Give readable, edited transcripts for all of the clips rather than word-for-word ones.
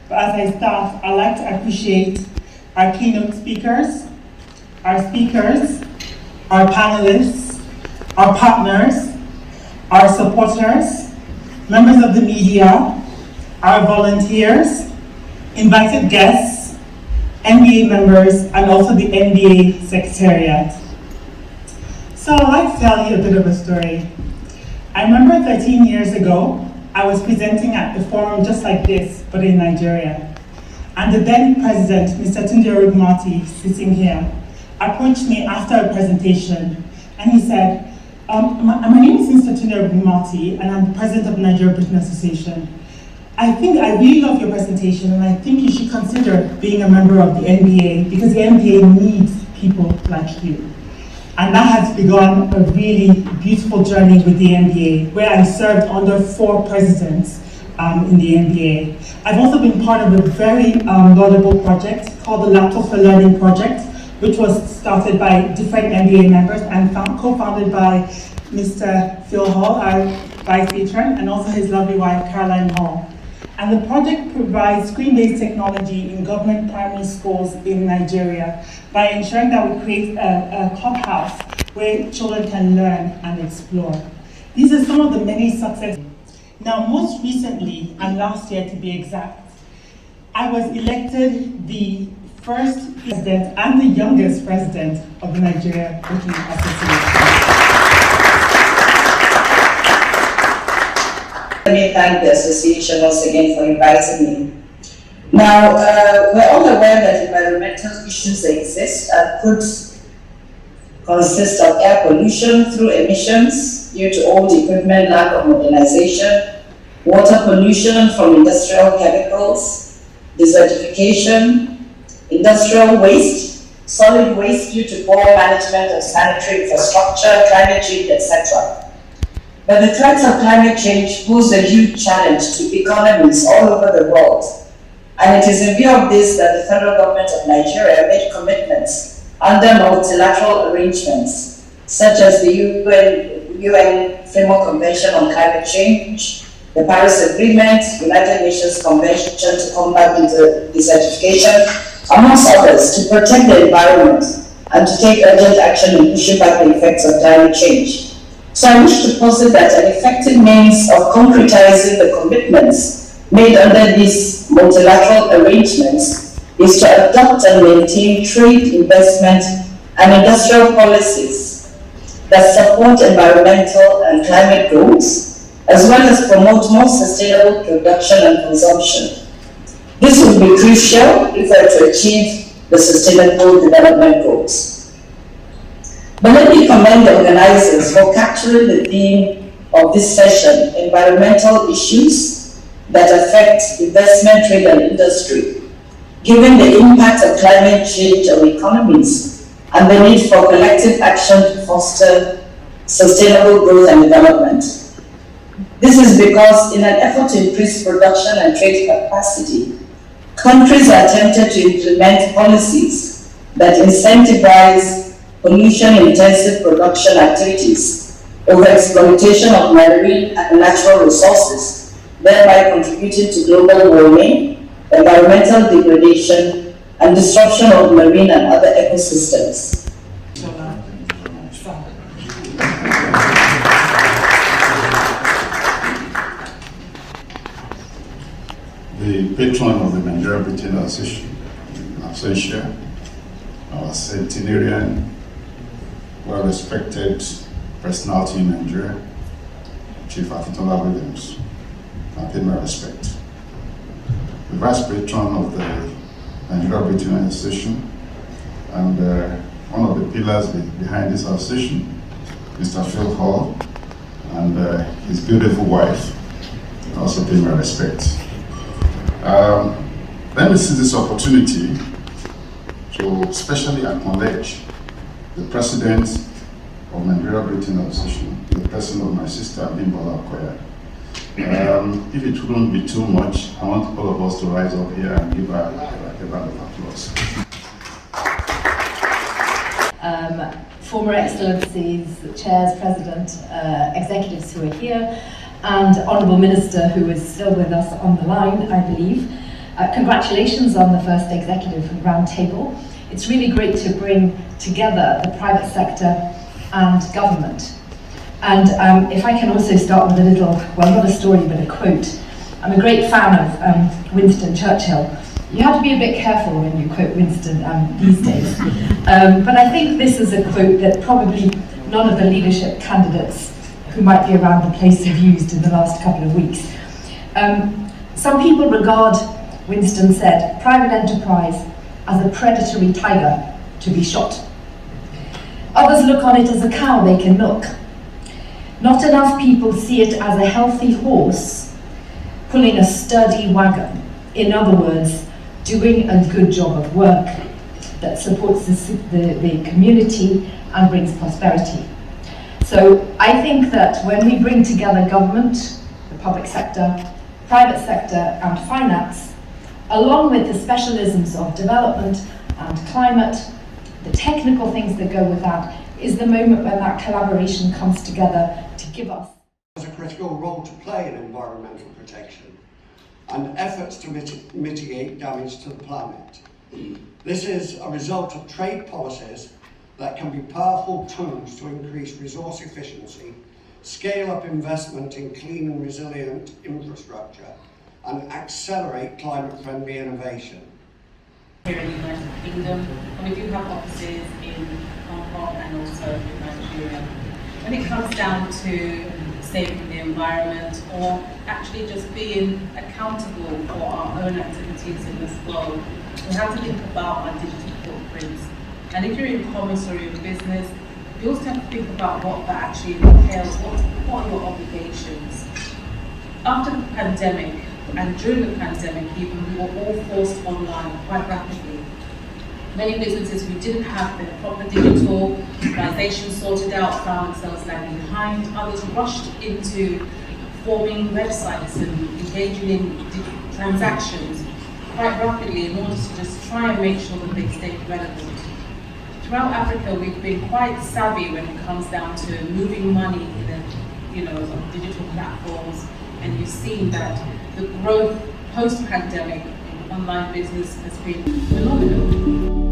But as I start, I'd like to appreciate our keynote speakers, our panelists, our partners, our supporters, members of the media, our volunteers, invited guests, NBA members, and also the NBA Secretariat. So I'd like to tell you a bit of a story. I remember 13 years ago, I was presenting at the forum just like this, but in Nigeria. And the then president, Mr. Kunle Ologun, sitting here, approached me after a presentation, and he said, my name is Mr. Kunle Ologun, and I'm the president of the Nigeria Britain Association. I really love your presentation, and I think you should consider being a member of the NBA, because the NBA needs people like you. And that has begun a really beautiful journey with the NBA, where I served under 4 presidents in the NBA. I've also been part of a very laudable project called the Laptop for Learning Project, which was started by different NBA members and co-founded by Mr. Phil Hall, our vice patron, and also his lovely wife, Caroline Hall. And the project provides screen-based technology in government primary schools in Nigeria by ensuring that we create a clubhouse where children can learn and explore. These are some of the many successes. Now, most recently, and last year to be exact, I was elected the first president and the youngest president of the Nigeria Britain Association. Let me thank the association once again for inviting me. Now, we're all aware that environmental issues exist and could consist of air pollution through emissions due to old equipment, lack of modernization, water pollution from industrial chemicals, desertification, industrial waste, solid waste due to poor management of sanitary infrastructure, climate change, etc. But the threats of climate change pose a huge challenge to economies all over the world. And it is in view of this that the federal government of Nigeria made commitments under multilateral arrangements, such as the UN Framework Convention on Climate Change, the Paris Agreement, United Nations Convention to combat desertification, amongst others, to protect the environment and to take urgent action in pushing back the effects of climate change. So I wish to posit that an effective means of concretizing the commitments made under these multilateral arrangements is to adopt and maintain trade, investment, and industrial policies that support environmental and climate goals, as well as promote more sustainable production and consumption. This will be crucial if we are to achieve the Sustainable Development Goals. But let me commend the organizers for capturing the theme of this session, environmental issues that affect investment, trade, and industry, given the impact of climate change on economies and the need for collective action to foster sustainable growth and development. This is because in an effort to increase production and trade capacity, countries are tempted to implement policies that incentivize pollution-intensive production activities over exploitation of marine and natural resources, thereby contributing to global warming, environmental degradation, and disruption of marine and other ecosystems. The patron of the Nigeria Britain Association, our centenarian, well-respected personality in Nigeria, Chief Akintola Williams. I pay my respect. The vice patron of the Nigeria Britain Association and one of the pillars behind this association, Mr. Phil Hall, and his beautiful wife. I also pay my respect. Let me seize this opportunity to specially acknowledge the president of Nigeria Britain Association, the person of my sister, Bimbola Okoya. If it wouldn't be too much, I want all of us to rise up here and give her a round of applause. Former Excellencies, Chairs, President, executives who are here, and Honourable Minister who is still with us on the line, I believe. Congratulations on the first executive Roundtable. It's really great to bring together the private sector and government. And if I can also start with a little, well, not a story, but a quote. I'm a great fan of Winston Churchill. You have to be a bit careful when you quote Winston these days. But I think this is a quote that probably none of the leadership candidates who might be around the place have used in the last couple of weeks. Some people regard, Winston said, private enterprise as a predatory tiger to be shot. Others look on it as a cow they can milk. Not enough people see it as a healthy horse pulling a sturdy wagon. In other words, doing a good job of work that supports the community and brings prosperity. So I think that when we bring together government, the public sector, private sector and finance, along with the specialisms of development and climate, the technical things that go with that, is the moment when that collaboration comes together to give us. There's a critical role to play in environmental protection and efforts to mitigate damage to the planet. This is a result of trade policies that can be powerful tools to increase resource efficiency, scale up investment in clean and resilient infrastructure, and accelerate climate-friendly innovation. Here in the United Kingdom, and we do have offices in Hong Kong and also in Nigeria. When it comes down to saving the environment or actually just being accountable for our own activities in this world, we have to think about our digital footprints. And if you're in commerce or in business, you also have to think about what that actually entails, what are your obligations. After the pandemic, and during the pandemic even, we were all forced online quite rapidly. Many businesses who didn't have their proper digital organization sorted out found themselves lagging behind. Others rushed into forming websites and engaging in transactions quite rapidly in order to just try and make sure that they stayed relevant. Throughout Africa, we've been quite savvy when it comes down to moving money in on digital platforms, and you've seen that the growth post-pandemic in online business has been phenomenal.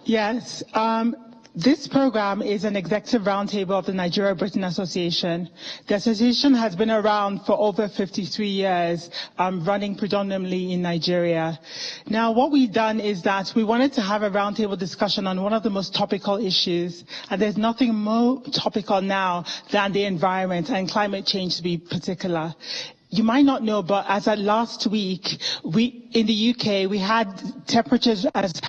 Yes, this program is an executive roundtable of the Nigeria-Britain Association. The association has been around for over 53 years, running predominantly in Nigeria. Now, what we've done is that we wanted to have a roundtable discussion on one of the most topical issues, and there's nothing more topical now than the environment and climate change to be particular. you might not know, but as of last week, in the UK, we had temperatures as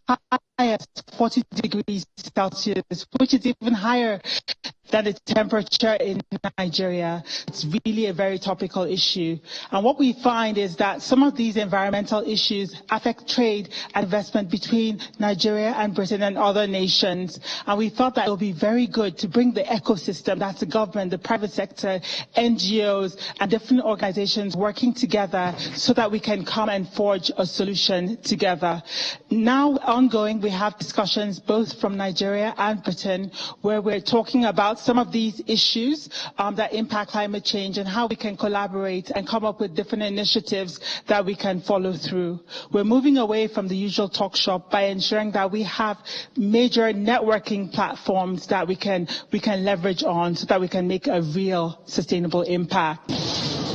high as 40 degrees Celsius, which is even higher than the temperature in Nigeria. It's really a very topical issue. And what we find is that some of these environmental issues affect trade and investment between Nigeria and Britain and other nations. And we thought that it would be very good to bring the ecosystem, that's the government, the private sector, NGOs, and different organizations working together so that we can come and forge a solution together. Now, ongoing, we have discussions both from Nigeria and Britain where we're talking about some of these issues that impact climate change and how we can collaborate and come up with different initiatives that we can follow through. We're moving away from the usual talk shop by ensuring that we have major networking platforms that we can leverage on so that we can make a real sustainable impact.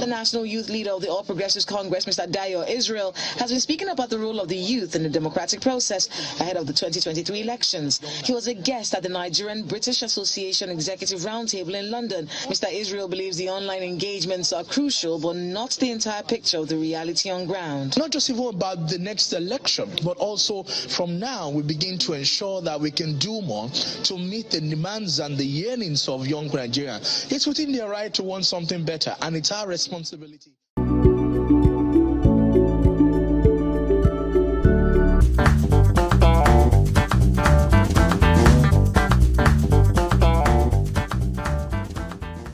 The national youth leader of the All Progressives Congress, Mr. Dayo Israel, has been speaking about the role of the youth in the democratic process ahead of the 2023 elections. He was a guest at the Nigerian-British Association Executive Roundtable in London. Mr. Israel believes the online engagements are crucial, but not the entire picture of the reality on ground. Not just even about the next election, but also from now we begin to ensure that we can do more to meet the demands and the yearnings of young Nigerians. It's within their right to want something better, and it's our responsibility.